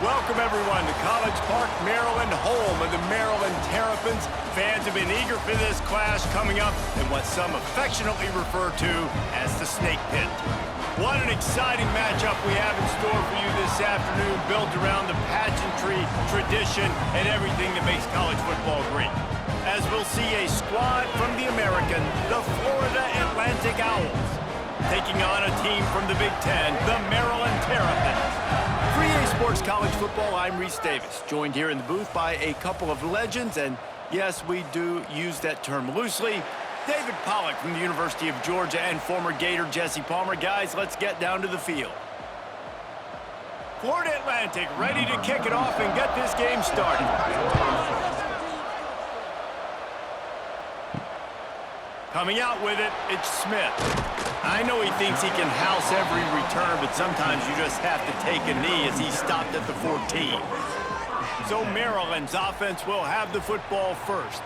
Welcome, everyone, to College Park, Maryland, home of the Maryland Terrapins. Fans have been eager for this clash coming up in what some affectionately refer to as the Snake Pit. What an exciting matchup we have in store for you this afternoon, built around the pageantry, tradition, and everything that makes college football great. As we'll see a squad from the American, the Florida Atlantic Owls, taking on a team from the Big Ten, the Maryland Terrapins. For EA Sports College Football, I'm Reese Davis, joined here in the booth by a couple of legends, and yes, we do use that term loosely. David Pollack from the University of Georgia and former Gator Jesse Palmer. Guys, let's get down to the field. Florida Atlantic ready to kick it off and get this game started. Coming out with it, it's Smith. I know he thinks he can house every return, but sometimes you just have to take a knee as he stopped at the 14. So Maryland's offense will have the football first.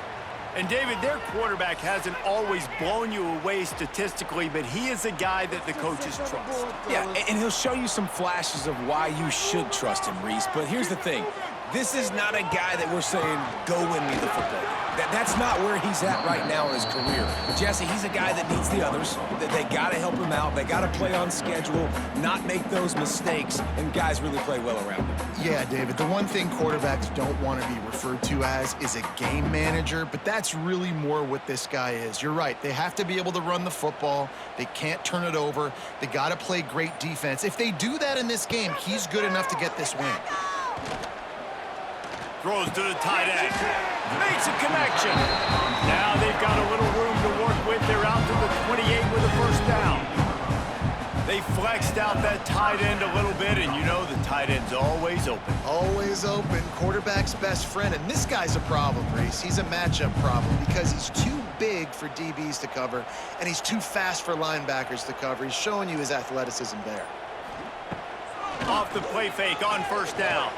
And David, their quarterback hasn't always blown you away statistically, but he is a guy that the coaches trust. Yeah, and he'll show you some flashes of why you should trust him, Reese. But here's the thing. This is not a guy that we're saying, go win me the football game. That's not where he's at right now in his career. Jesse, he's a guy that needs the others. That they got to help him out. They got to play on schedule, not make those mistakes, and guys really play well around him. Yeah, David, the one thing quarterbacks don't want to be referred to as is a game manager, but that's really more what this guy is. You're right. They have to be able to run the football. They can't turn it over. They got to play great defense. If they do that in this game, he's good enough to get this win. Throws to the tight end. Makes a connection. Now they've got a little room to work with. They're out to the 28 with a first down. They flexed out that tight end a little bit, and you know the tight end's always open. Always open. Quarterback's best friend. And this guy's a problem, Reese. He's a matchup problem because he's too big for DBs to cover, and he's too fast for linebackers to cover. He's showing you his athleticism there. Off the play fake on first down.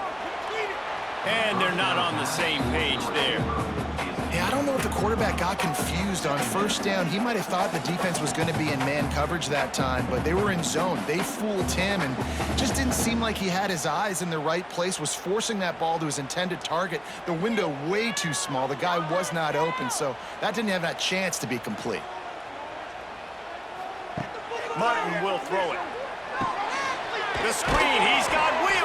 And they're not on the same page there. Yeah, I don't know if the quarterback got confused on first down. He might have thought the defense was going to be in man coverage that time, but they were in zone. They fooled him and just didn't seem like he had his eyes in the right place, was forcing that ball to his intended target. The window way too small. The guy was not open, so that didn't have that chance to be complete. Martin will throw it. The screen, he's got wheels.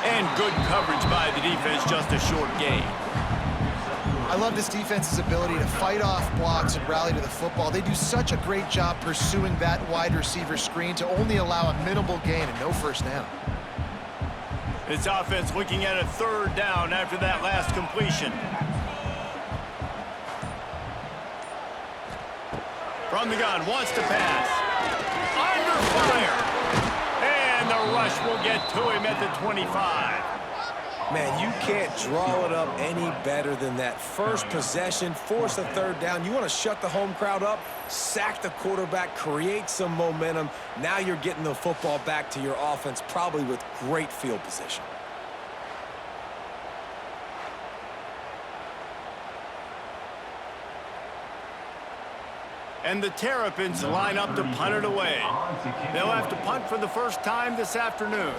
And good coverage by the defense, just a short gain. I love this defense's ability to fight off blocks and rally to the football. They do such a great job pursuing that wide receiver screen to only allow a minimal gain and no first down. This offense looking at a third down after that last completion. From the gun, wants to pass. Under fire. And the rush will get to him at the 25. Man, you can't draw it up any better than that. First possession, force a third down. You want to shut the home crowd up, sack the quarterback, create some momentum. Now you're getting the football back to your offense, probably with great field position. And the Terrapins line up to punt it away. They'll have to punt for the first time this afternoon.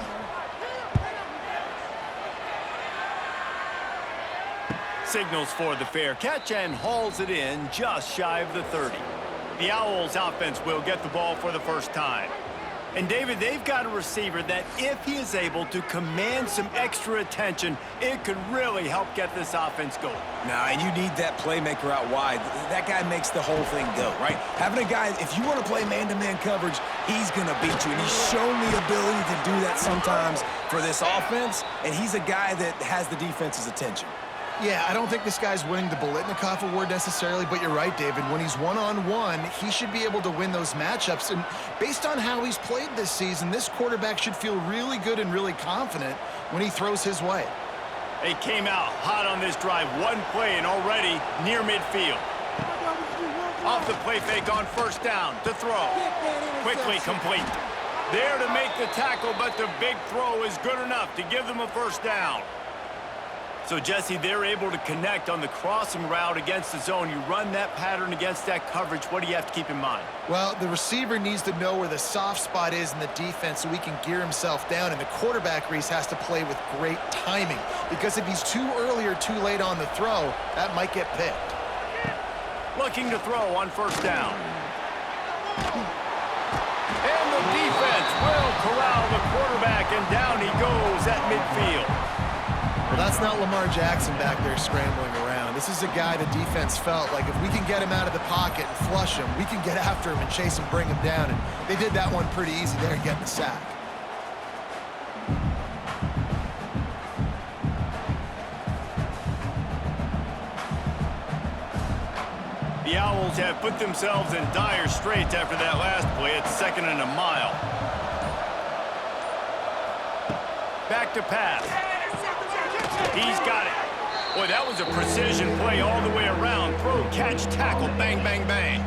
Signals for the fair catch and hauls it in just shy of the 30. The Owls offense will get the ball for the first time. And David, they've got a receiver that if he is able to command some extra attention, it could really help get this offense going. Nah, and you need that playmaker out wide. That guy makes the whole thing go, right? Having a guy, if you want to play man-to-man coverage, he's going to beat you. And he's shown the ability to do that sometimes for this offense, and he's a guy that has the defense's attention. Yeah, I don't think this guy's winning the Bolitnikoff Award necessarily, but you're right, David. When he's one-on-one, he should be able to win those matchups. And based on how he's played this season, this quarterback should feel really good and really confident when he throws his way. They came out hot on this drive. One play and already near midfield. Off the play fake on first down to throw. Quickly complete. There to make the tackle, but the big throw is good enough to give them a first down. So, Jesse, they're able to connect on the crossing route against the zone. You run that pattern against that coverage. What do you have to keep in mind? Well, the receiver needs to know where the soft spot is in the defense so he can gear himself down, and the quarterback, Reese, has to play with great timing, because if he's too early or too late on the throw, that might get picked. Looking to throw on first down. And the defense will corral the quarterback, and down he goes at midfield. Well, that's not Lamar Jackson back there scrambling around. This is a guy the defense felt like if we can get him out of the pocket and flush him, we can get after him and chase him, bring him down. And they did that one pretty easy there, getting the sack. The Owls have put themselves in dire straits after that last play. It's 2nd and a mile. Back to pass. He's got it. Boy, that was a precision play all the way around. Throw, catch, tackle, bang, bang, bang.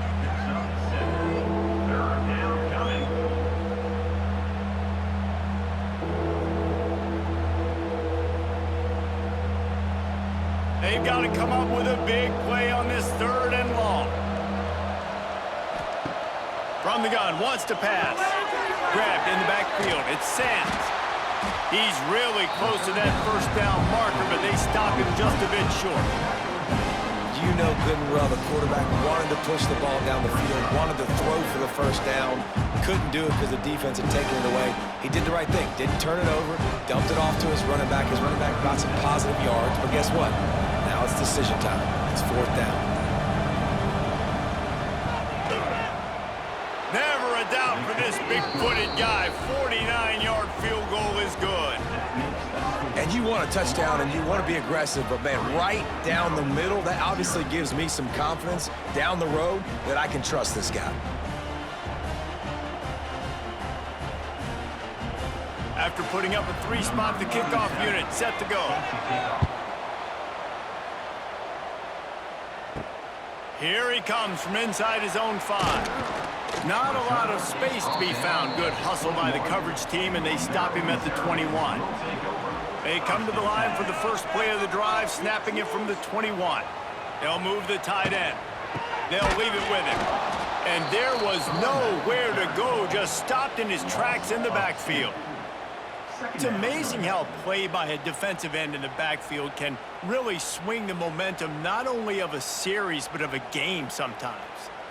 They've got to come up with a big play on this 3rd and long. From the gun, wants to pass. Grabbed in the backfield. It's Sands. He's really close to that first down marker, but they stop him just a bit short. You know good and well the quarterback wanted to push the ball down the field, wanted to throw for the first down, couldn't do it because the defense had taken it away. He did the right thing, didn't turn it over, dumped it off to his running back. His running back got some positive yards, but guess what? Now it's decision time. It's 4th down. Never a doubt for this big-footed guy. 49-yard field goal is good. And you want a touchdown and you want to be aggressive, but man, right down the middle, that obviously gives me some confidence down the road that I can trust this guy. After putting up a 3-spot, the kickoff unit set to go. Here he comes from inside his own 5. Not a lot of space to be found. Good hustle by the coverage team, and they stop him at the 21. They come to the line for the first play of the drive, snapping it from the 21. They'll move the tight end. They'll leave it with him. And there was nowhere to go, just stopped in his tracks in the backfield. It's amazing how play by a defensive end in the backfield can really swing the momentum not only of a series, but of a game sometimes.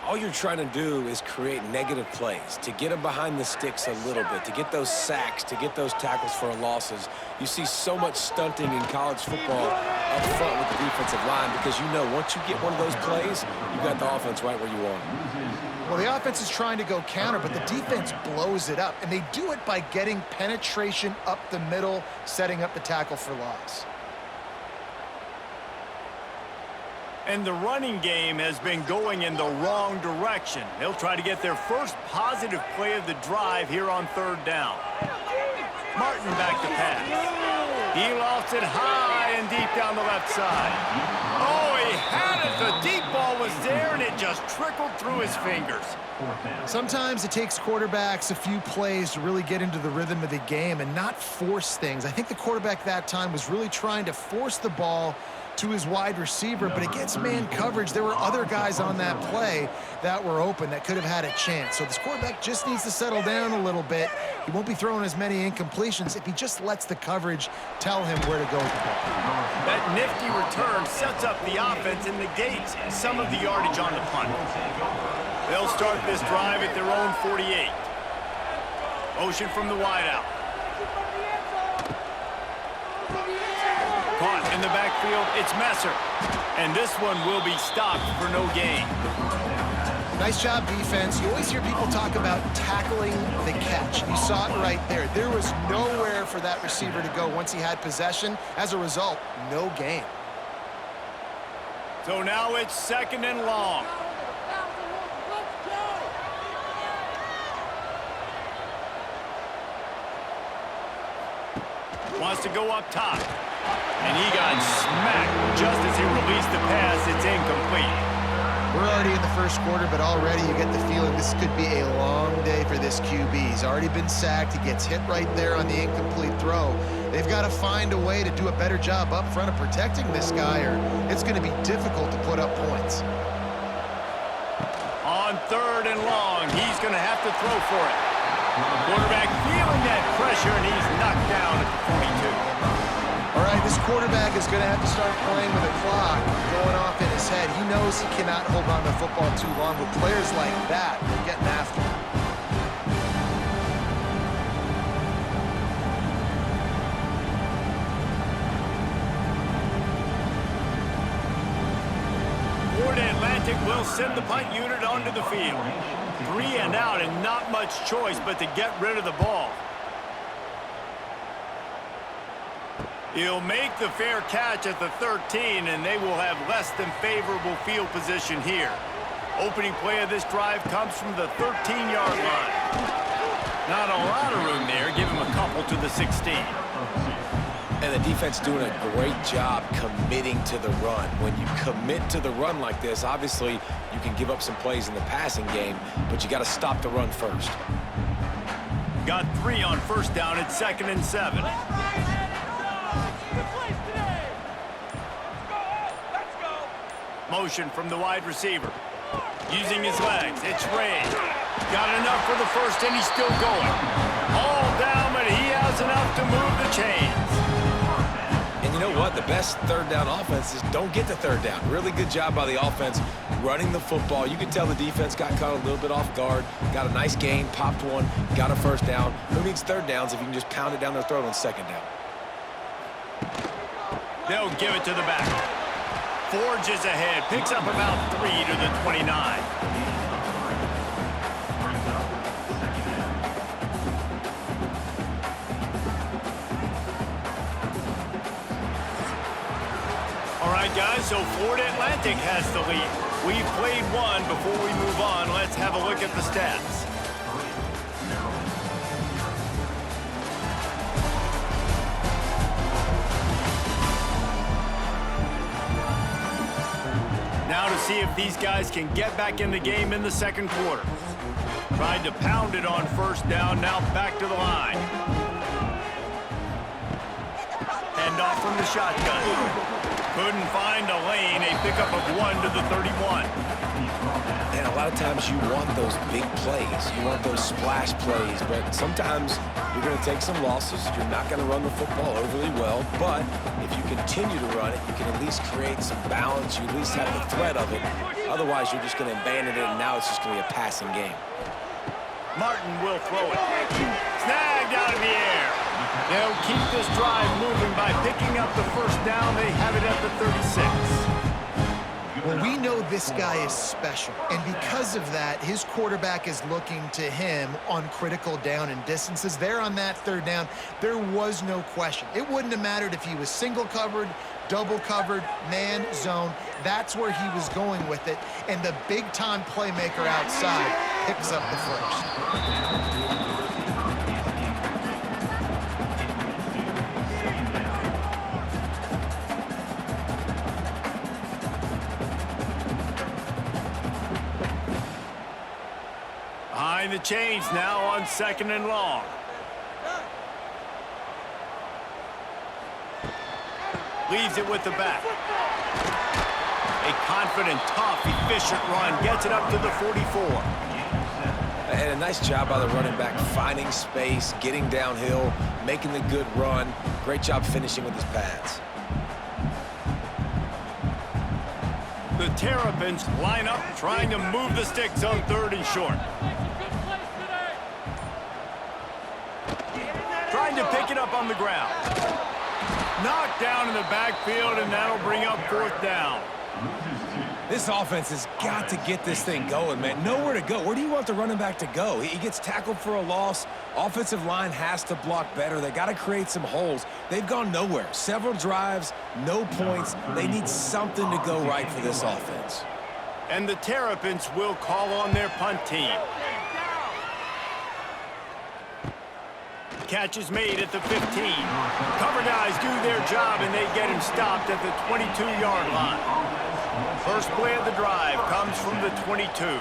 All you're trying to do is create negative plays, to get them behind the sticks a little bit, to get those sacks, to get those tackles for losses. You see so much stunting in college football up front with the defensive line because you know once you get one of those plays, you got the offense right where you want them. Well, the offense is trying to go counter, but the defense blows it up, and they do it by getting penetration up the middle, setting up the tackle for loss. And the running game has been going in the wrong direction. They'll try to get their first positive play of the drive here on 3rd down. Martin back to pass. He lofts it high and deep down the left side. Oh, he had it. The deep ball was there, and it just trickled through his fingers. Sometimes it takes quarterbacks a few plays to really get into the rhythm of the game and not force things. I think the quarterback that time was really trying to force the ball to his wide receiver, but against man coverage, there were other guys on that play that were open that could have had a chance. So this quarterback just needs to settle down a little bit. He won't be throwing as many incompletions if he just lets the coverage tell him where to go with the ball. That nifty return sets up the offense and negates some of the yardage on the punt. They'll start this drive at their own 48. Motion from the wideout. Caught in the backfield, it's Messer. And this one will be stopped for no gain. Nice job, defense. You always hear people talk about tackling the catch. You saw it right there. There was nowhere for that receiver to go once he had possession. As a result, no gain. So now it's 2nd and long. Wants to go up top. And he got smacked just as he released the pass. It's incomplete. We're already in the first quarter, but already you get the feeling this could be a long day for this QB. He's already been sacked. He gets hit right there on the incomplete throw. They've got to find a way to do a better job up front of protecting this guy, or it's going to be difficult to put up points. On 3rd and long, he's going to have to throw for it. Quarterback feeling that pressure, and he's knocked down at the 42. All right, this quarterback is going to have to start playing with a clock going off in his head. He knows he cannot hold on to the football too long, but players like that are getting after him. Atlantic will send the punt unit onto the field. 3 and out, and not much choice but to get rid of the ball. He'll make the fair catch at the 13, and they will have less than favorable field position here. Opening play of this drive comes from the 13-yard line. Not a lot of room there. Give him a couple to the 16. And the defense doing a great job committing to the run. When you commit to the run like this, obviously you can give up some plays in the passing game, but you got to stop the run first. Got 3 on 1st down at 2nd and 7. Motion from the wide receiver. Using his legs, it's Ray. Got enough for the 1st, and he's still going. All down, but he has enough to move the chains. And you know what? The best 3rd down offense is don't get to 3rd down. Really good job by the offense running the football. You can tell the defense got caught a little bit off guard. Got a nice gain, popped one, got a 1st down. Who needs 3rd downs if you can just pound it down their throat on 2nd down? They'll give it to the back. Forges ahead, picks up about 3 to the 29. All right, guys, so Florida Atlantic has the lead. We've played one. Before we move on, let's have a look at the stats. Now to see if these guys can get back in the game in the 2nd quarter. Tried to pound it on 1st down, now back to the line. Hand off from the shotgun. Couldn't find a lane, a pickup of 1 to the 31. And a lot of times you want those big plays. You want those splash plays, but sometimes you're going to take some losses. You're not going to run the football overly well, but if you continue to run it, you can at least create some balance. You at least have the threat of it. Otherwise, you're just going to abandon it, and now it's just going to be a passing game. Martin will throw it. Snagged out of the air. They'll keep this drive moving by picking up the 1st down. They have it at the 36. Well, we know this guy is special, and because of that, his quarterback is looking to him on critical down and distances. There on that 3rd down, there was no question. It wouldn't have mattered if he was single covered, double covered, man, zone. That's where he was going with it, and the big-time playmaker outside picks up the 1st. Behind the chains now on 2nd and long. Leaves it with the back. A confident, tough, efficient run. Gets it up to the 44. And a nice job by the running back, finding space, getting downhill, making the good run. Great job finishing with his pads. The Terrapins line up, trying to move the sticks on 3rd and short. Trying to pick it up on the ground. Knocked down in the backfield, and that'll bring up 4th down. This offense has got to get this thing going, man. Nowhere to go. Where do you want the running back to go? He gets tackled for a loss. Offensive line has to block better. They got to create some holes. They've gone nowhere. Several drives, no points. They need something to go right for this offense. And the Terrapins will call on their punt team. Catch is made at the 15. Cover guys do their job, and they get him stopped at the 22-yard line. First play of the drive comes from the 22.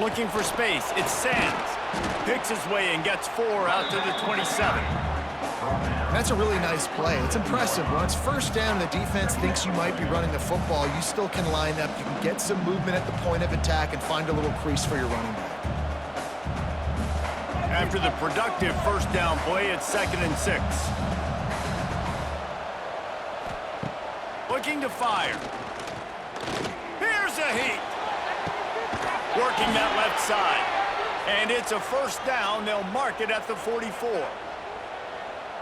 Looking for space, it's Sands. Picks his way and gets 4 out to the 27. And that's a really nice play. It's impressive. When it's first down and the defense thinks you might be running the football, you still can line up. You can get some movement at the point of attack and find a little crease for your running back. After the productive first down play, it's 2nd and 6. Looking to fire. Here's a heat. Working that left side. And it's a first down. They'll mark it at the 44.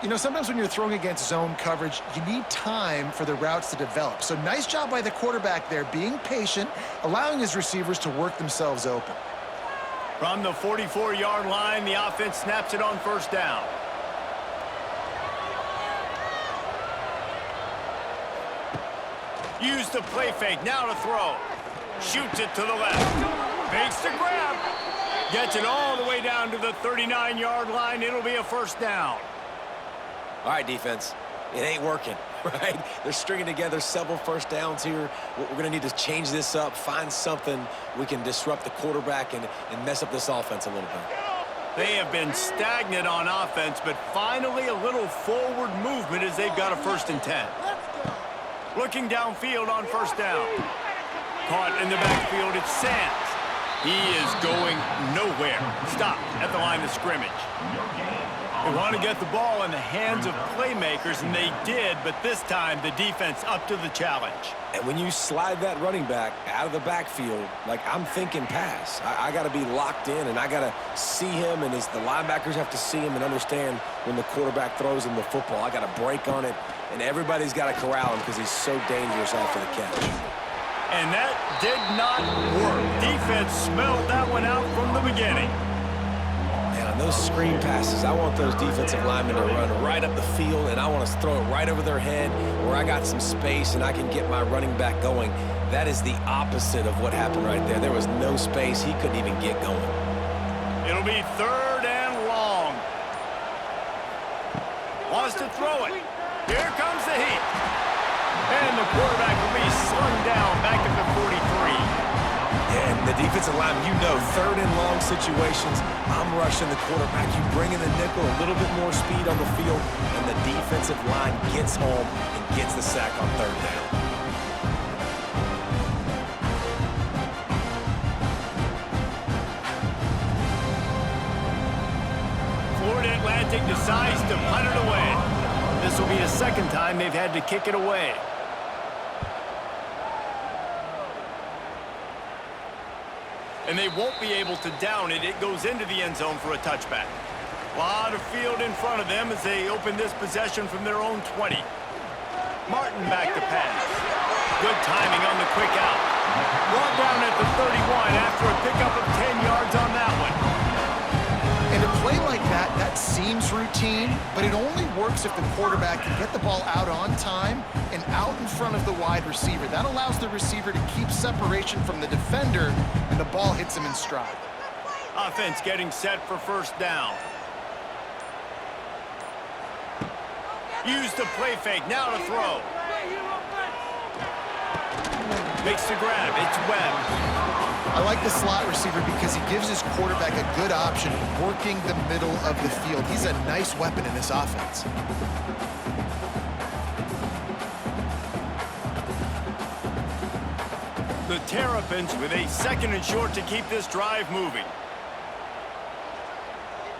You know, sometimes when you're throwing against zone coverage, you need time for the routes to develop. So nice job by the quarterback there, being patient, allowing his receivers to work themselves open. From the 44-yard line, the offense snaps it on first down. Use the play fake, now to throw. Shoots it to the left. Fakes to grab. Gets it all the way down to the 39-yard line. It'll be a first down. All right, defense, it ain't working, right? They're stringing together several first downs here. We're going to need to change this up, find something we can disrupt the quarterback and mess up this offense a little bit. They have been stagnant on offense, but finally a little forward movement as they've got a 1st and 10. Looking downfield on first down. Caught in the backfield, it's Sands. He is going nowhere. Stopped at the line of scrimmage. They want to get the ball in the hands of playmakers, and they did, but this time the defense up to the challenge. And when you slide that running back out of the backfield, like I'm thinking pass. I got to be locked in, and I got to see him, and as the linebackers have to see him and understand when the quarterback throws him the football. I got to break on it, and everybody's got to corral him because he's so dangerous after the catch. And that did not work. Defense smelled that one out from the beginning. Man, on those screen passes, I want those defensive linemen to run right up the field, and I want to throw it right over their head where I got some space and I can get my running back going. That is the opposite of what happened right there. There was no space. He couldn't even get going. It'll be 3rd and long. Wants to throw it. Here comes the heat. And the quarterback will be slung down back at the 43. And the defensive line, you know, 3rd and long situations, I'm rushing the quarterback. You bring in the nickel, a little bit more speed on the field, and the defensive line gets home and gets the sack on 3rd down. Florida Atlantic decides to punt it away. This will be the 2nd time they've had to kick it away. And they won't be able to down it. It goes into the end zone for a touchback. A lot of field in front of them as they open this possession from their own 20. Martin back to pass. Good timing on the quick out. Brought down at the 31 after a pickup of 10 yards on that one. And a play like that, that seems routine, but it only works if the quarterback can get the ball out on time and out in front of the wide receiver. That allows the receiver to keep separation from the defender, and the ball hits him in stride. Offense getting set for first down. Use the play fake, now to throw. Makes the grab, it's Webb. I like the slot receiver because he gives his quarterback a good option working the middle of the field. He's a nice weapon in this offense. The Terrapins with a 2nd and short to keep this drive moving.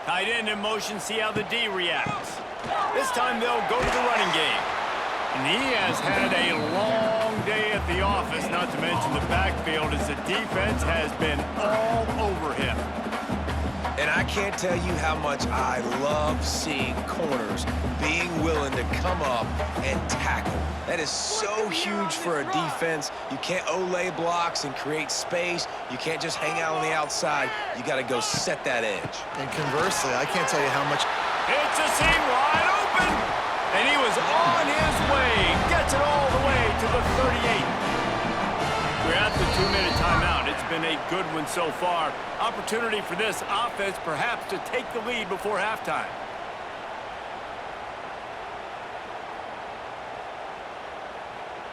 Tight end in motion, see how the D reacts. This time they'll go to the running game. And he has had a long day at the office, not to mention the backfield, as the defense has been all over him. And I can't tell you how much I love seeing corners being willing to come up and tackle. That is so huge for a defense. You can't olay blocks and create space. You can't just hang out on the outside. You got to go set that edge. And conversely, I can't tell you how much. It's a seam wide open. And he was on his way. Gets it all the way to the 38. We're at the 2-minute timeout. It's been a good one so far. Opportunity for this offense perhaps to take the lead before halftime.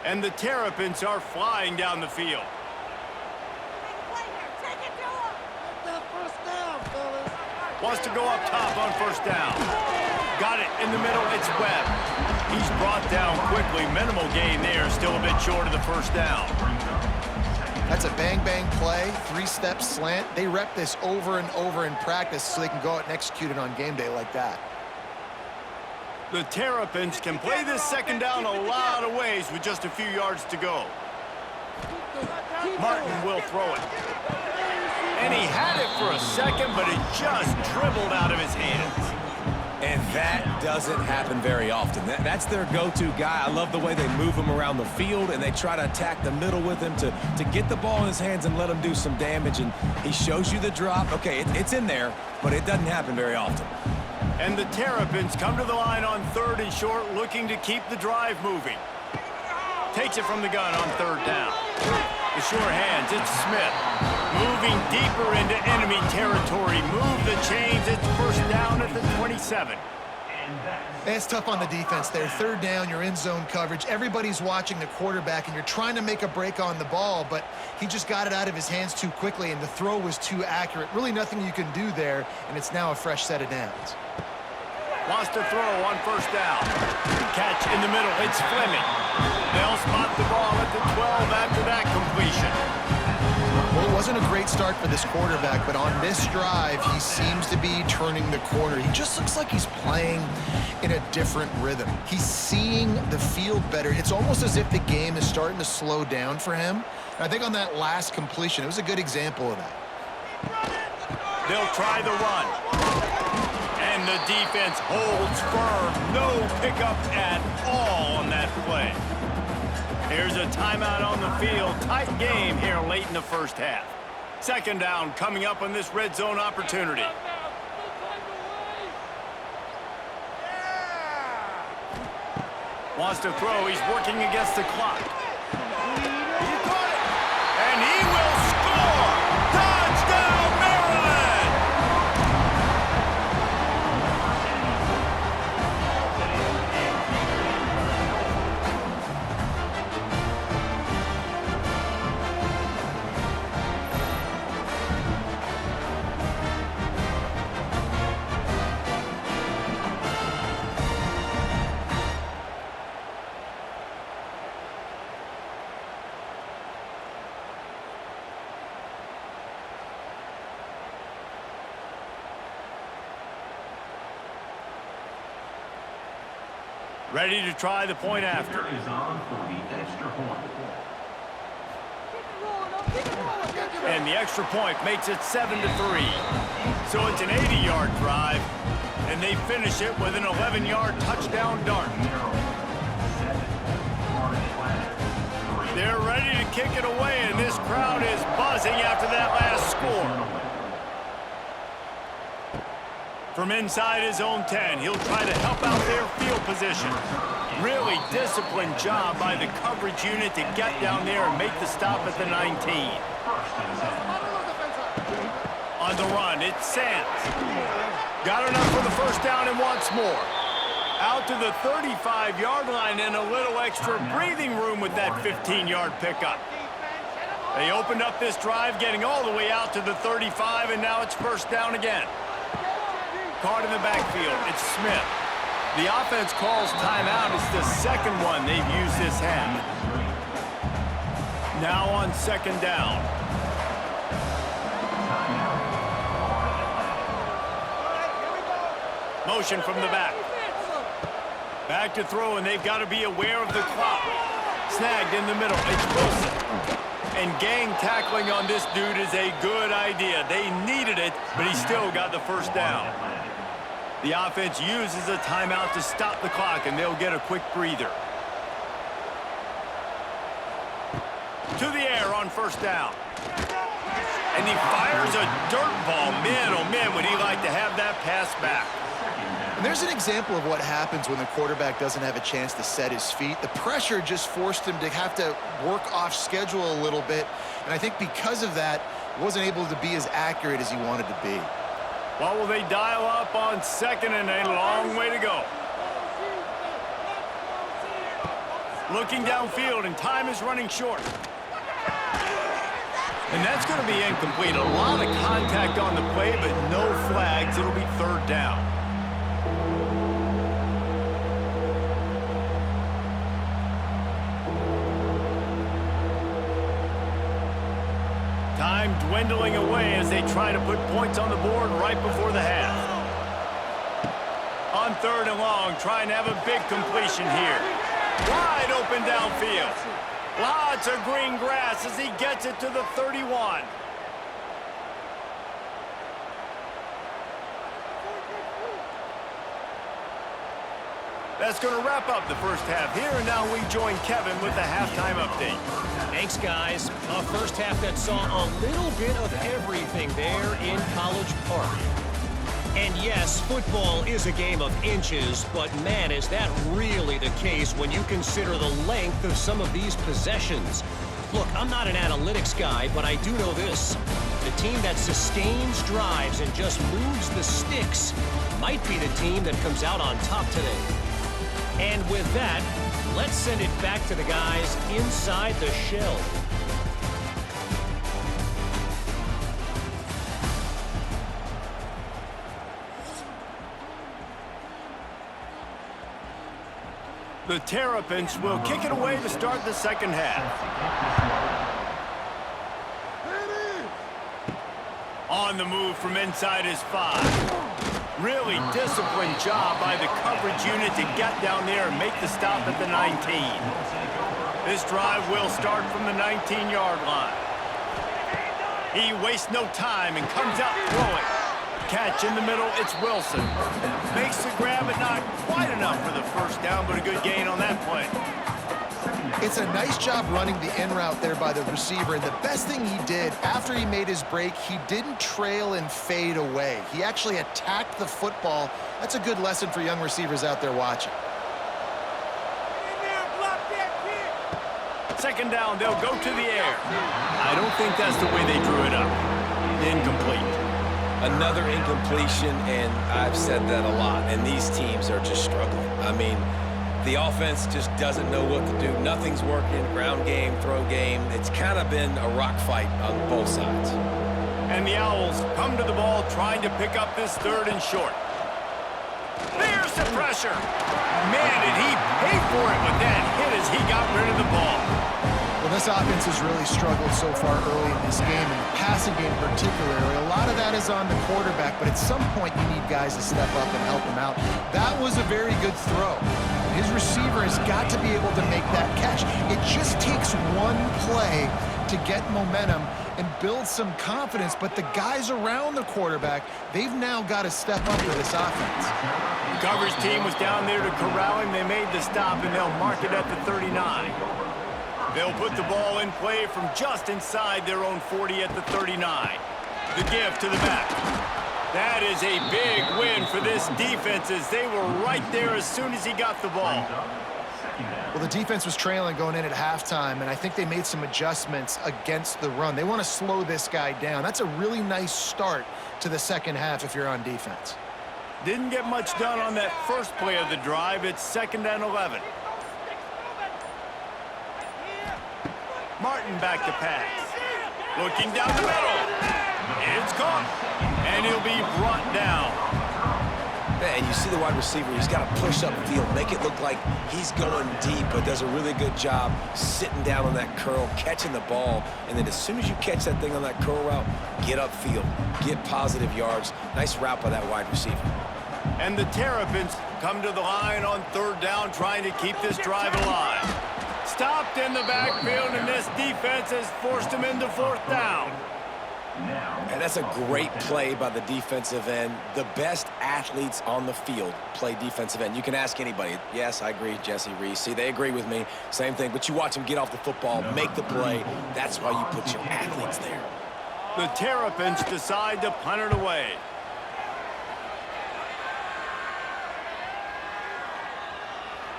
And the Terrapins are flying down the field. Wants to go up top on first down. got it in the middle. It's Webb. He's brought down quickly. Minimal gain there. Still a bit short of the first down. That's a bang-bang play, three-step slant. They rep this over and over in practice so they can go out and execute it on game day like that. The Terrapins can play this second down a lot of ways with just a few yards to go. Martin will throw it. And he had it for a second, but it just dribbled out of his hands. And that doesn't happen very often. That's their go-to guy. I love the way they move him around the field, and they try to attack the middle with him to get the ball in his hands and let him do some damage. And he shows you the drop. Okay, it's in there, but it doesn't happen very often. And the Terrapins come to the line on 3rd and short, looking to keep the drive moving. Takes it from the gun on 3rd down. The sure hands, it's Smith. Moving deeper into enemy territory. Move the chains, it's first down at the 27. It's tough on the defense there. 3rd down, you're in zone coverage. Everybody's watching the quarterback, and you're trying to make a break on the ball, but he just got it out of his hands too quickly, and the throw was too accurate. Really nothing you can do there, and it's now a fresh set of downs. Wants to throw on first down. Catch in the middle, it's Fleming. They'll spot the ball at the 12 after that completion. Well, it wasn't a great start for this quarterback, but on this drive, he seems to be turning the corner. He just looks like he's playing in a different rhythm. He's seeing the field better. It's almost as if the game is starting to slow down for him. And I think on that last completion, it was a good example of that. They'll try the run. And the defense holds firm. No pickup at all on that play. Here's a timeout on the field. Tight game here late in the first half. 2nd down coming up on this red zone opportunity. Wants to throw. He's working against the clock. He caught it. And he will score. Touchdown, Maryland! Ready to try the point after. And the extra point makes it 7-3. So it's an 80-yard drive, and they finish it with an 11-yard touchdown dart. They're ready to kick it away, and this crowd is buzzing after that last score. From inside his own 10, he'll try to help out their field position. Really disciplined job by the coverage unit to get down there and make the stop at the 19. On the run, it's Sands. Got enough for the first down and wants more. Out to the 35-yard line and a little extra breathing room with that 15-yard pickup. They opened up this drive, getting all the way out to the 35, and now it's first down again. Caught in the backfield, it's Smith. The offense calls timeout. It's the second one they've used this half. Now on 2nd down. Motion from the back. Back to throw, and they've got to be aware of the clock. Snagged in the middle, it's Wilson. And gang tackling on this dude is a good idea. They needed it, but he still got the first down. The offense uses a timeout to stop the clock, and they'll get a quick breather. To the air on first down. And he fires a dirt ball. Man, oh man, would he like to have that pass back. And there's an example of what happens when the quarterback doesn't have a chance to set his feet. The pressure just forced him to have to work off schedule a little bit. And I think because of that, wasn't able to be as accurate as he wanted to be. Well, will they dial up on 2nd and a long way to go? Looking downfield, and time is running short. And that's going to be incomplete. A lot of contact on the play, but no flags. It'll be 3rd down. time dwindling away as they try to put points on the board right before the half. On 3rd and long, trying to have a big completion here. Wide open downfield. Lots of green grass as he gets it to the 31. That's going to wrap up the first half here, and now we join Kevin with the halftime update. Thanks, guys. A first half that saw a little bit of everything there in College Park. And yes, football is a game of inches, but man, is that really the case when you consider the length of some of these possessions. Look, I'm not an analytics guy, but I do know this. The team that sustains drives and just moves the sticks might be the team that comes out on top today. And with that, let's send it back to the guys inside the shell. The Terrapins will kick it away to start the second half. On the move from inside his 5. Really disciplined job by the coverage unit to get down there and make the stop at the 19. This drive will start from the 19-yard line. He wastes no time and comes out throwing. Catch in the middle, it's Wilson. Makes the grab, but not quite enough for the first down, but a good gain on that play. It's a nice job running the in route there by the receiver, and the best thing he did after he made his break, he didn't trail and fade away. He actually attacked the football. That's a good lesson for young receivers out there watching. Second down, they'll go to the air. I don't think that's the way they drew it up. Incomplete. Another incompletion, and I've said that a lot, and these teams are just struggling. I mean, the offense just doesn't know what to do. Nothing's working. Ground game, throw game. It's kind of been a rock fight on both sides. And the Owls come to the ball trying to pick up this 3rd and short. There's the pressure. Man, did he pay for it with that hit as he got rid of the ball. Well, this offense has really struggled so far early in this game, and the passing game particularly. A lot of that is on the quarterback, but at some point you need guys to step up and help him out. That was a very good throw. His receiver has got to be able to make that catch. It just takes one play to get momentum and build some confidence, but the guys around the quarterback, they've now got to step up to this offense. The coverage team was down there to corral him. They made the stop, and they'll mark it at the 39. They'll put the ball in play from just inside their own 40 at the 39. The give to the back. That is a big win for this defense as they were right there as soon as he got the ball. Well, the defense was trailing going in at halftime, and I think they made some adjustments against the run. They want to slow this guy down. That's a really nice start to the second half if you're on defense. Didn't get much done on that first play of the drive. It's 2nd and 11. Martin back to pass. Looking down the middle. It's caught. And he'll be brought down. And you see the wide receiver, he's got to push upfield, make it look like he's going deep, but does a really good job sitting down on that curl, catching the ball, and then as soon as you catch that thing on that curl route, get upfield, get positive yards. Nice route by that wide receiver. And the Terrapins come to the line on 3rd down, trying to keep this drive alive. Stopped in the backfield, and this defense has forced him into 4th down. And that's a great play by the defensive end. The best athletes on the field play defensive end. You can ask anybody. Yes, I agree, Jesse Reese. See, they agree with me. Same thing. But you watch them get off the football, make the play. That's why you put your athletes there. The Terrapins decide to punt it away.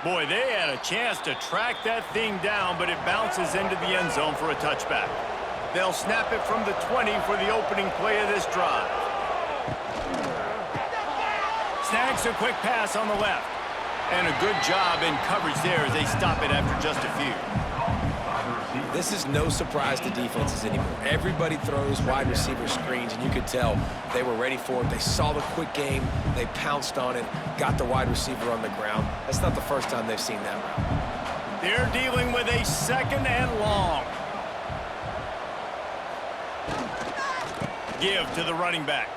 Boy, they had a chance to track that thing down, but it bounces into the end zone for a touchback. They'll snap it from the 20 for the opening play of this drive. Snags a quick pass on the left. And a good job in coverage there as they stop it after just a few. This is no surprise to defenses anymore. Everybody throws wide receiver screens, and you could tell they were ready for it. They saw the quick game. They pounced on it, got the wide receiver on the ground. That's not the first time they've seen that route. They're dealing with a 2nd and long. give to the running back.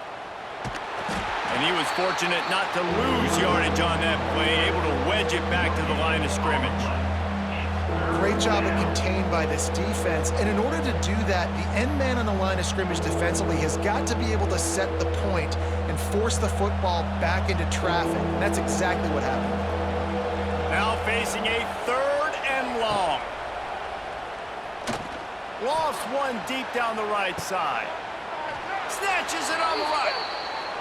And he was fortunate not to lose yardage on that play, able to wedge it back to the line of scrimmage. Great job of contained by this defense. And in order to do that, the end man on the line of scrimmage defensively has got to be able to set the point and force the football back into traffic. And that's exactly what happened. Now facing a 3rd and long. Lofts one deep down the right side. Snatches it on the right.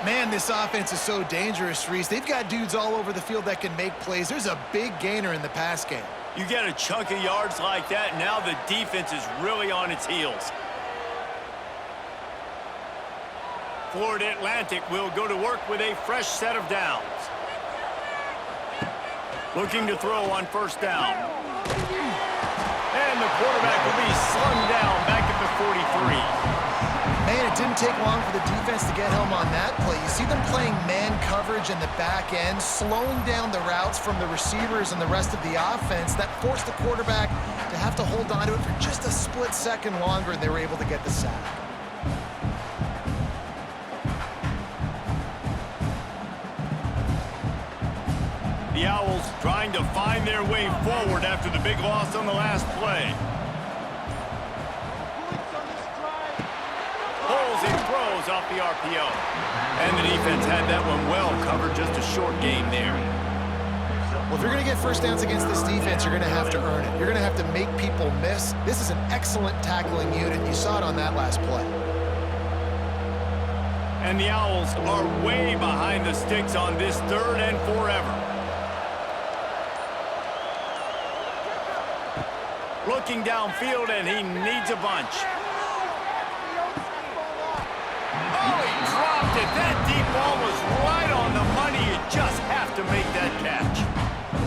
Man, this offense is so dangerous, Reese. They've got dudes all over the field that can make plays. There's a big gainer in the pass game. You get a chunk of yards like that, now the defense is really on its heels. Florida Atlantic will go to work with a fresh set of downs. Looking to throw on 1st down. And the quarterback will be slung down back at the 43. Man, it didn't take long for the defense to get home on that play. You see them playing man coverage in the back end, slowing down the routes from the receivers and the rest of the offense. That forced the quarterback to have to hold on to it for just a split second longer, and they were able to get the sack. The Owls trying to find their way forward after the big loss on the last play. Pulls and throws off the RPO. And the defense had that one well covered, just a short game there. Well, if you're going to get 1st downs against this defense, you're going to have to earn it. You're going to have to make people miss. This is an excellent tackling unit. You saw it on that last play. And the Owls are way behind the sticks on this 3rd and forever. Looking downfield, and he needs a bunch. Oh, he dropped it. That deep ball was right on the money. You just have to make that catch.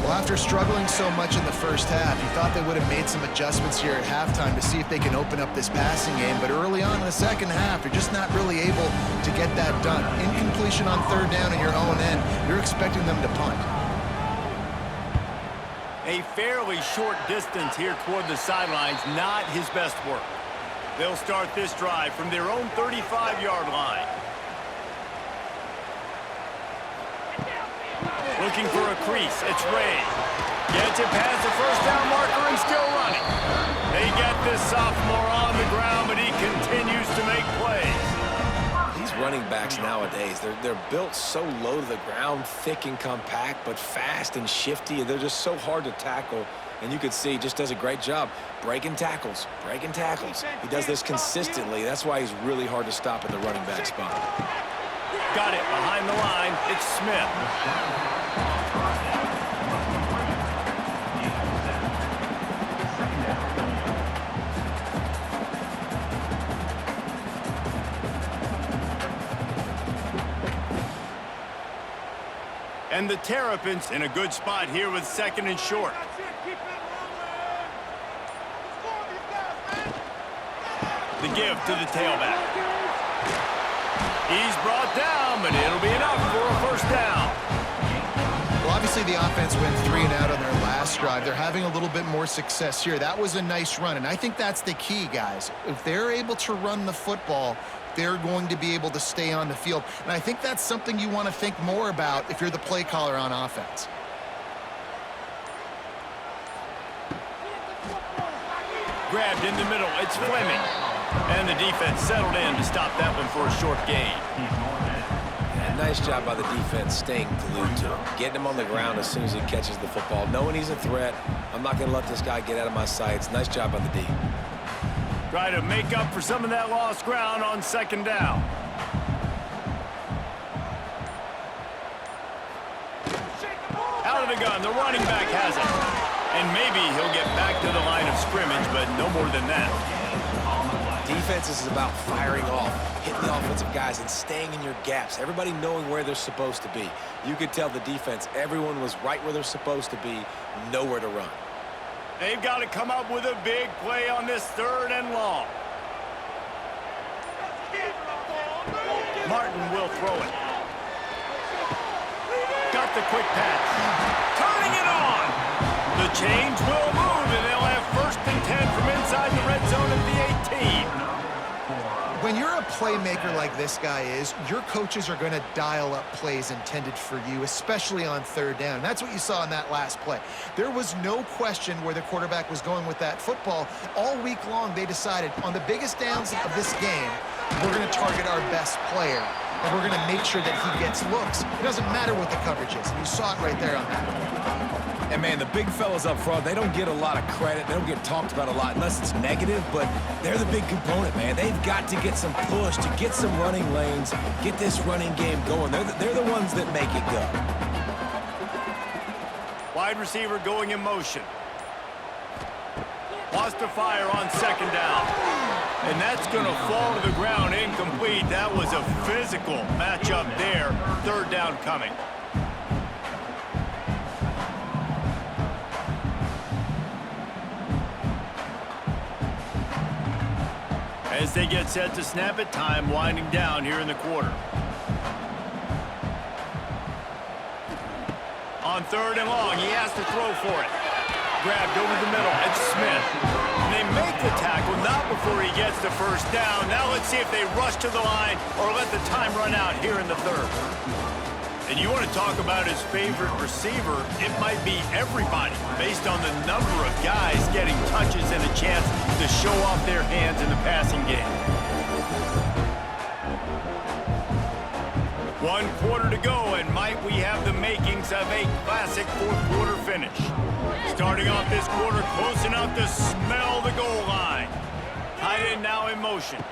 Well, after struggling so much in the first half, you thought they would have made some adjustments here at halftime to see if they can open up this passing game. But early on in the second half, you're just not really able to get that done. Incompletion on 3rd down in your own end, you're expecting them to punt. A fairly short distance here toward the sidelines, not his best work. They'll start this drive from their own 35-yard line. Looking for a crease, it's Ray. Gets it past the 1st down marker and still running. They get this sophomore on the ground, but he continues to make plays. These running backs nowadays, they're built so low to the ground, thick and compact, but fast and shifty. They're just so hard to tackle. And you could see he just does a great job breaking tackles, breaking tackles. He does this consistently. That's why he's really hard to stop at the running back spot. Got it behind the line. It's Smith. And the Terrapins in a good spot here with 2nd and short. The give to the tailback. He's brought down, but it'll be enough for a 1st down. Well, obviously the offense went 3 and out on their last drive. They're having a little bit more success here. That was a nice run, and I think that's the key, guys. If they're able to run the football, they're going to be able to stay on the field. And I think that's something you want to think more about if you're the play caller on offense. Grabbed in the middle, it's Fleming. And the defense settled in to stop that one for a short gain. Yeah, nice job by the defense staying glued to him, getting him on the ground as soon as he catches the football, knowing he's a threat. I'm not going to let this guy get out of my sights. Nice job by the D. Try to make up for some of that lost ground on 2nd down. Out of the gun, the running back has it. And maybe he'll get back to the line of scrimmage, but no more than that. Defense is about firing off, hitting the offensive guys, and staying in your gaps. Everybody knowing where they're supposed to be. You could tell the defense, everyone was right where they're supposed to be, nowhere to run. They've got to come up with a big play on this 3rd and long. Martin will throw it. Got the quick pass. Turning it on. The chains will move, and they'll have 1st and 10 from inside the red zone at the 18. When you're a a playmaker like this guy is, your coaches are going to dial up plays intended for you, especially on third down. And that's what you saw in that last play. There was no question where the quarterback was going with that football. All week long, they decided on the biggest downs of this game, we're going to target our best player, and we're going to make sure that he gets looks. It doesn't matter what the coverage is. You saw it right there on that play. And, man, the big fellas up front, they don't get a lot of credit. They don't get talked about a lot unless it's negative, but they're the big component, man. They've got to get some push, to get some running lanes, get this running game going. They're the ones that make it go. Wide receiver going in motion. Wants to fire on second down. And that's going to fall to the ground incomplete. That was a physical matchup there. Third down coming. As they get set to snap it, time winding down here in the quarter. On third and long, he has to throw for it. Grabbed over the middle, it's Smith. And they make the tackle, not before he gets the first down. Now let's see if they rush to the line or let the time run out here in the third. And you want to talk about his favorite receiver, it might be everybody, based on the number of guys getting touches and a chance to show off their hands in the passing game. 1 quarter to go, and might we have the makings of a classic fourth quarter finish. Starting off this quarter close enough to smell the goal line. Tight end now in motion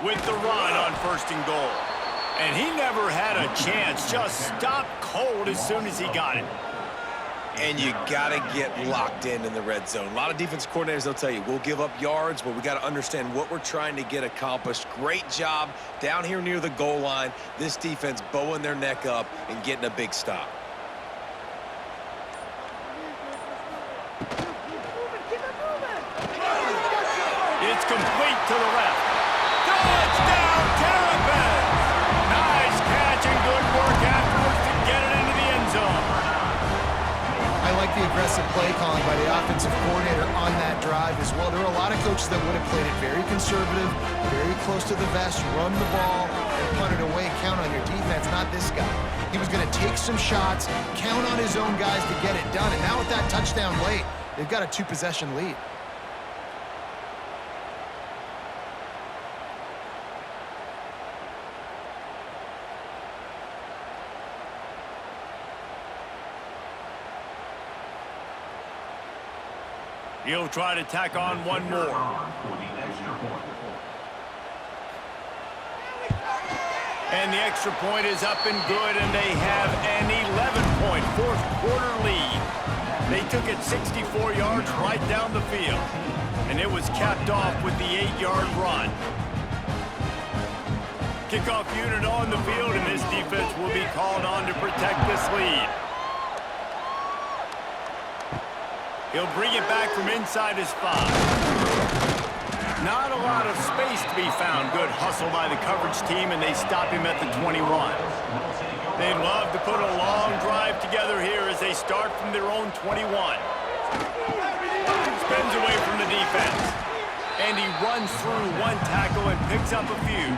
with the run on first and goal. And he never had a chance, just stopped cold as soon as he got it. And you got to get locked in the red zone. A lot of defense coordinators, they'll tell you, we'll give up yards, but we got to understand what we're trying to get accomplished. Great job down here near the goal line. This defense bowing their neck up and getting a big stop. It's complete to the left. Touchdown, Terps! Nice catch and good work afterwards to get it into the end zone. I like the aggressive play calling by the offensive coordinator on that drive as well. There are a lot of coaches that would have played it very conservative, very close to the vest, run the ball, and punt it away. Count on your defense, not this guy. He was going to take some shots, count on his own guys to get it done. And now with that touchdown late, they've got a 2-possession lead. He'll try to tack on one more. And the extra point is up and good, and they have an 11-point fourth quarter lead. They took it 64 yards right down the field, and it was capped off with the 8-yard run. Kickoff unit on the field, and this defense will be called on to protect this lead. He'll bring it back from inside his 5. Not a lot of space to be found. Good hustle by the coverage team, and they stop him at the 21. They'd love to put a long drive together here as they start from their own 21. Spins away from the defense. And he runs through one tackle and picks up a few.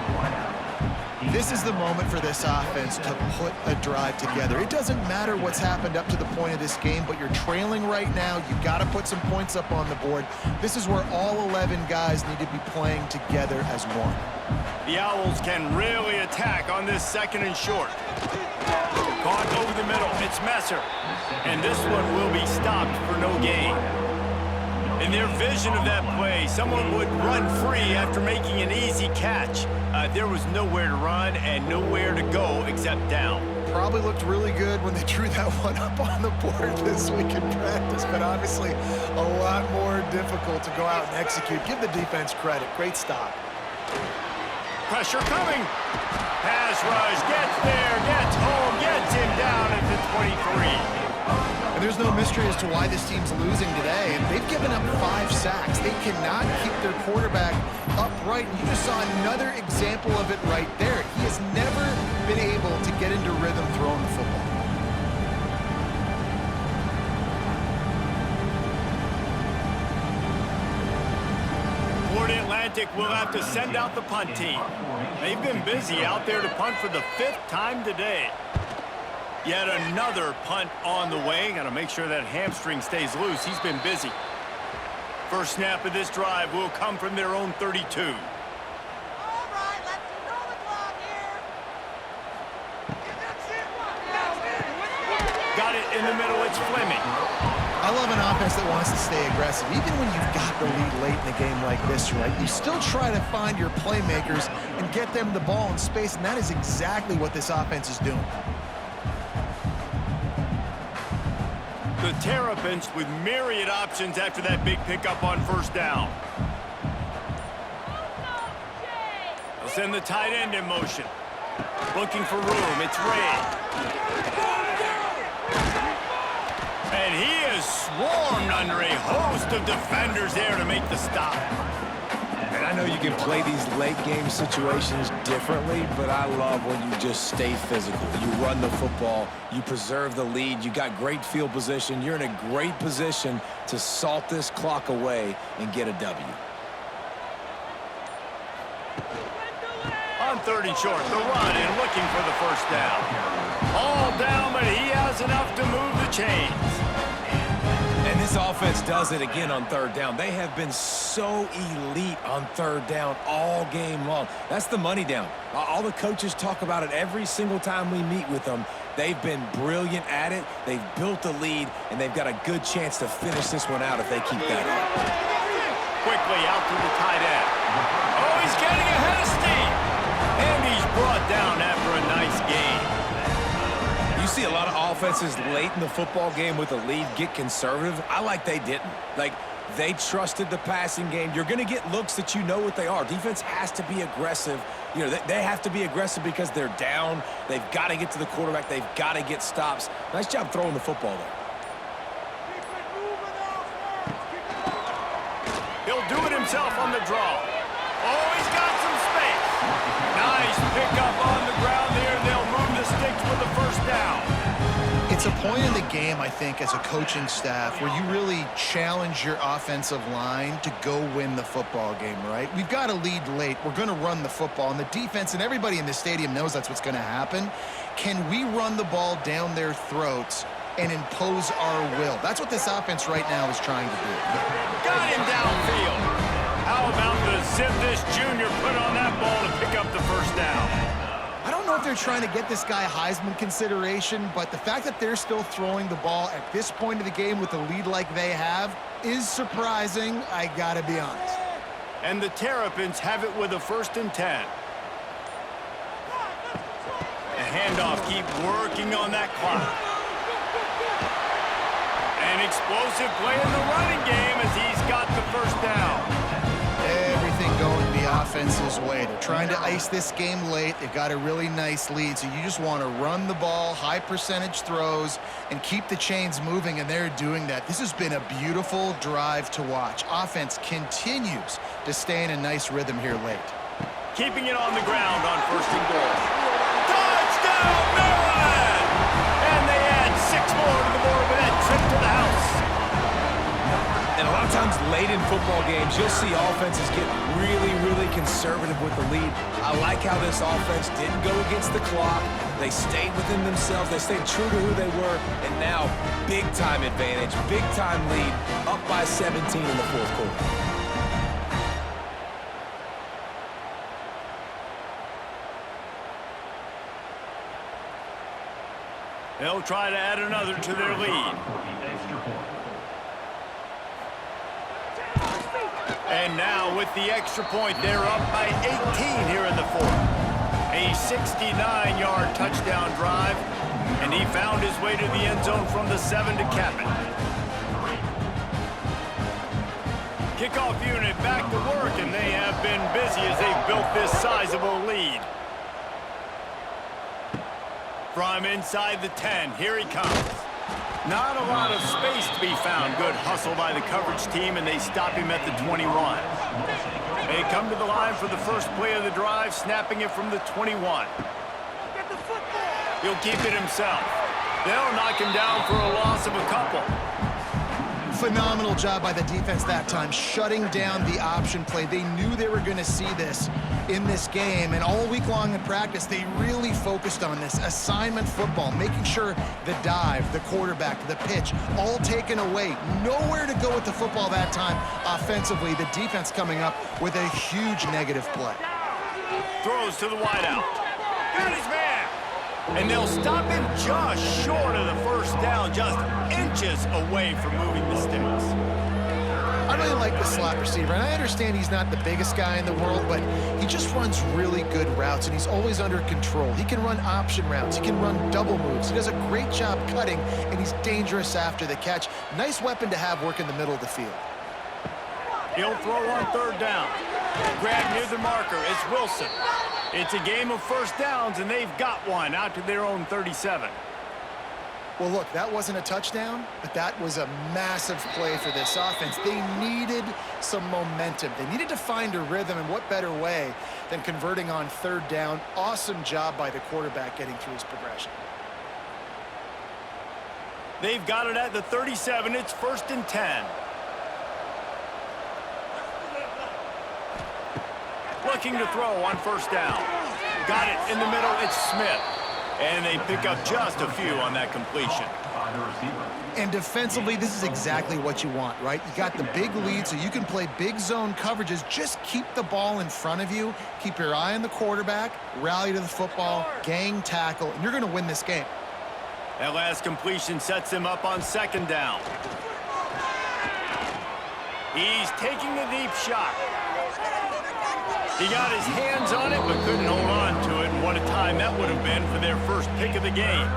This is the moment for this offense to put a drive together. It doesn't matter what's happened up to the point of this game, but you're trailing right now. You've got to put some points up on the board. This is where all 11 guys need to be playing together as one. The Owls can really attack on this second and short. Caught over the middle. It's Messer. And this one will be stopped for no gain. In their vision of that play, someone would run free after making an easy catch. There was nowhere to run and nowhere to go except down. Probably looked really good when they drew that one up on the board this week in practice, but obviously a lot more difficult to go out and execute. Give the defense credit. Great stop. Pressure coming. Pass rush, gets there, gets home, gets him down at the 23. And there's no mystery as to why this team's losing today. And they've given up 5 sacks. They cannot keep their quarterback upright. And you just saw another example of it right there. He has never been able to get into rhythm throwing the football. Coordinate Atlantic will have to send out the punt team. They've been busy out there to punt for the 5th time today. Yet another punt on the way. Got to make sure that hamstring stays loose. He's been busy. First snap of this drive will come from their own 32. All right, let's control the clock here. Got it in the middle. It's Fleming. I love an offense that wants to stay aggressive. Even when you've got the lead late in a game like this, right, you still try to find your playmakers and get them the ball in space, and that is exactly what this offense is doing. The Terrapins with myriad options after that big pickup on first down. They'll send the tight end in motion. Looking for room. It's Ray. And he is swarmed under a host of defenders there to make the stop. And I know you can play these late game situations differently, but I love when you just stay physical. You run the football, you preserve the lead, you got great field position, you're in a great position to salt this clock away and get a W. On 3rd and short, the run and looking for the first down. All down, but he has enough to move the chains. And this offense does it again on 3rd down. They have been so elite on 3rd down all game long. That's the money down. All the coaches talk about it every single time we meet with them. They've been brilliant at it. They've built a lead, and they've got a good chance to finish this one out if they keep that up. Quickly out to the tight end. Oh, he's getting ahead of steam. And he's brought down after a nice gain. You see a lot of offenses late in the football game with a lead get conservative. I like they didn't. Like, they trusted the passing game. You're going to get looks that you know what they are. Defense has to be aggressive. You know, they have to be aggressive because they're down. They've got to get to the quarterback. They've got to get stops. Nice job throwing the football there. He'll do it himself on the draw. Oh, he's got some space. Nice pickup on the ground there. They'll move the sticks for the first down. It's a point in the game, I think, as a coaching staff where you really challenge your offensive line to go win the football game, right? We've got a lead late. We're going to run the football, and the defense and everybody in the stadium knows that's what's going to happen. Can we run the ball down their throats and impose our will? That's what this offense right now is trying to do. Got him downfield. How about the zip this junior put on that ball to pick up the first down? I don't know if they're trying to get this guy Heisman consideration, but the fact that they're still throwing the ball at this point of the game with a lead like they have is surprising, I gotta be honest. And the Terrapins have it with a 1st and 10. A handoff, keep working on that clock. An explosive play in the running game as he's got the first down. Everything going the offense's way. They're trying to ice this game late. They've got a really nice lead, so you just want to run the ball, high percentage throws, and keep the chains moving, and they're doing that. This has been a beautiful drive to watch. Offense continues to stay in a nice rhythm here late. Keeping it on the ground on 1st and goal. Touchdown, Maryland! And they add 6 more to the board with that trip to the house. And a lot of times late in football games, you'll see offenses get really, really conservative with the lead. I like how this offense didn't go against the clock. They stayed within themselves. They stayed true to who they were. And now, big-time advantage, big-time lead, up by 17 in the 4th quarter. They'll try to add another to their lead. And now with the extra point, they're up by 18 here in the 4th. A 69-yard touchdown drive, and he found his way to the end zone from the 7 to cap it. Kickoff unit back to work, and they have been busy as they've built this sizable lead. From inside the 10, here he comes. Not a lot of space to be found. Good hustle by the coverage team, and they stop him at the 21. They come to the line for the first play of the drive, snapping it from the 21. He'll keep it himself. They'll knock him down for a loss of a couple. Phenomenal job by the defense that time, shutting down the option play. They knew they were going to see this in this game, and all week long in practice, they really focused on this assignment football, making sure the dive, the quarterback, the pitch, all taken away. Nowhere to go with the football that time offensively. The defense coming up with a huge negative play. Throws to the wideout. Got his man. And they'll stop him just short of the first down, just inches away from moving the sticks. I really like the slot receiver, and I understand he's not the biggest guy in the world, but he just runs really good routes, and he's always under control. He can run option routes. He can run double moves. He does a great job cutting, and he's dangerous after the catch. Nice weapon to have work in the middle of the field. He'll throw on third down. Grab near the marker. It's Wilson. It's a game of first downs, and they've got one out to their own 37. Well, look, that wasn't a touchdown, but that was a massive play for this offense. They needed some momentum. They needed to find a rhythm, and what better way than converting on third down. Awesome job by the quarterback getting through his progression. They've got it at the 37. It's 1st and 10. Looking to throw on first down. Got it in the middle. It's Smith. And they pick up just a few on that completion. And defensively, this is exactly what you want, right? You got the big lead, so you can play big zone coverages. Just keep the ball in front of you. Keep your eye on the quarterback. Rally to the football. Gang tackle. And you're going to win this game. That last completion sets him up on second down. He's taking a deep shot. He got his hands on it, but couldn't hold on to it. And what a time that would have been for their first pick of the game.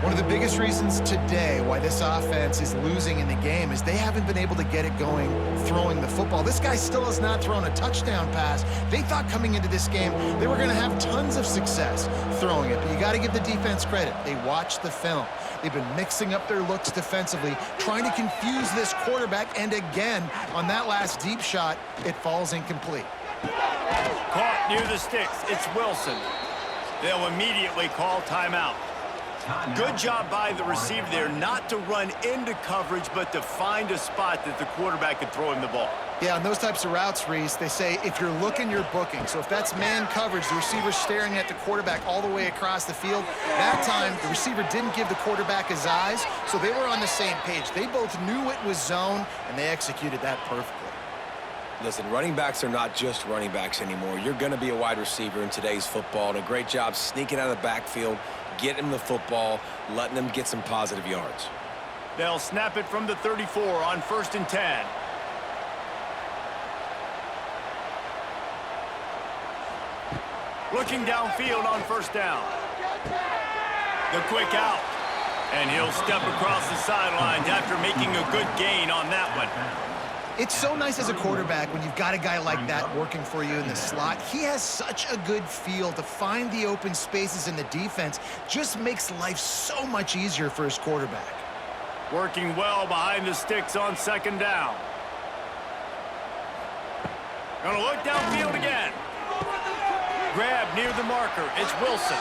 One of the biggest reasons today why this offense is losing in the game is they haven't been able to get it going throwing the football. This guy still has not thrown a touchdown pass. They thought coming into this game they were going to have tons of success throwing it, but you got to give the defense credit. They watched the film. They've been mixing up their looks defensively, trying to confuse this quarterback, and again, on that last deep shot, it falls incomplete. Caught near the sticks. It's Wilson. They'll immediately call timeout. Good job by the receiver there not to run into coverage, but to find a spot that the quarterback could throw him the ball. Yeah, on those types of routes, Reese, they say if you're looking, you're booking. So if that's man coverage, the receiver's staring at the quarterback all the way across the field. That time, the receiver didn't give the quarterback his eyes, so they were on the same page. They both knew it was zone, and they executed that perfectly. Listen, running backs are not just running backs anymore. You're going to be a wide receiver in today's football, and a great job sneaking out of the backfield, getting them the football, letting them get some positive yards. They'll snap it from the 34 on 1st and 10. Looking downfield on first down. The quick out. And he'll step across the sidelines after making a good gain on that one. It's so nice as a quarterback when you've got a guy like that working for you in the slot. He has such a good feel to find the open spaces in the defense. Just makes life so much easier for his quarterback. Working well behind the sticks on second down. Gonna look downfield again. Grab near the marker. It's Wilson.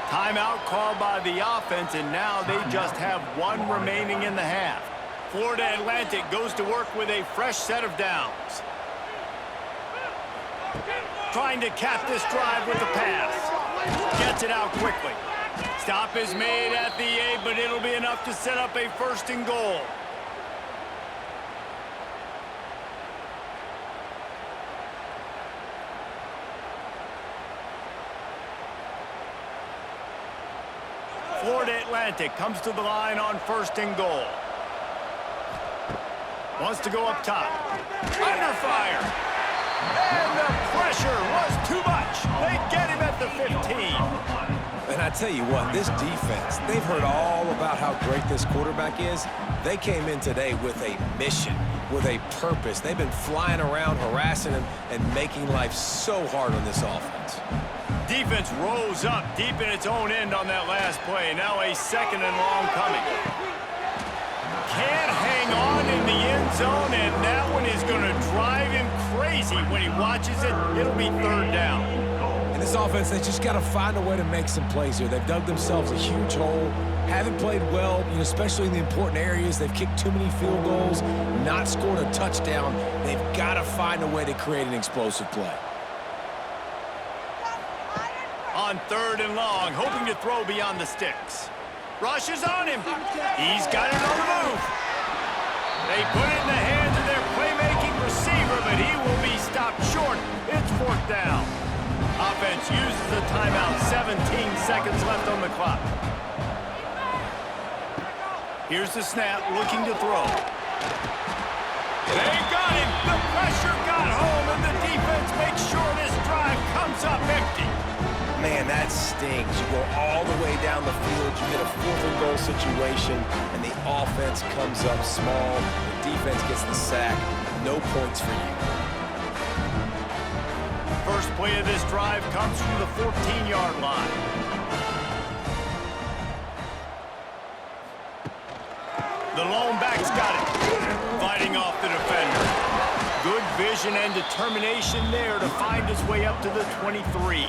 Timeout called by the offense, and now they just have one remaining in the half. Florida Atlantic goes to work with a fresh set of downs. Trying to cap this drive with a pass. Gets it out quickly. Stop is made at the 8, but it'll be enough to set up a 1st and goal. Florida Atlantic comes to the line on 1st and goal. Wants to go up top. Under fire. And the pressure was too much. They get him at the 15. And I tell you what, this defense, they've heard all about how great this quarterback is. They came in today with a mission, with a purpose. They've been flying around, harassing him, and making life so hard on this offense. Defense rose up deep in its own end on that last play. Now a 2nd and long coming. Can't hang on in the end zone, and that one is going to drive him crazy when he watches it. It'll be 3rd down. In this offense, they just got to find a way to make some plays here. They've dug themselves a huge hole. haven't played well, especially in the important areas. They've kicked too many field goals, not scored a touchdown. They've got to find a way to create an explosive play. On 3rd and long, hoping to throw beyond the sticks. Rush is on him. He's got it on the move. They put it in the hands of their playmaking receiver, but he will be stopped short. It's 4th down. Offense uses the timeout. 17 seconds left on the clock. Here's the snap, looking to throw. They got him. The pressure got home, and the defense makes sure this drive comes up empty. Man, that stings. You go all the way down the field, you get a 4th and goal situation, and the offense comes up small. The defense gets the sack. No points for you. First play of this drive comes from the 14-yard line. The lone back's got it. Fighting off the defender. Good vision and determination there to find his way up to the 23.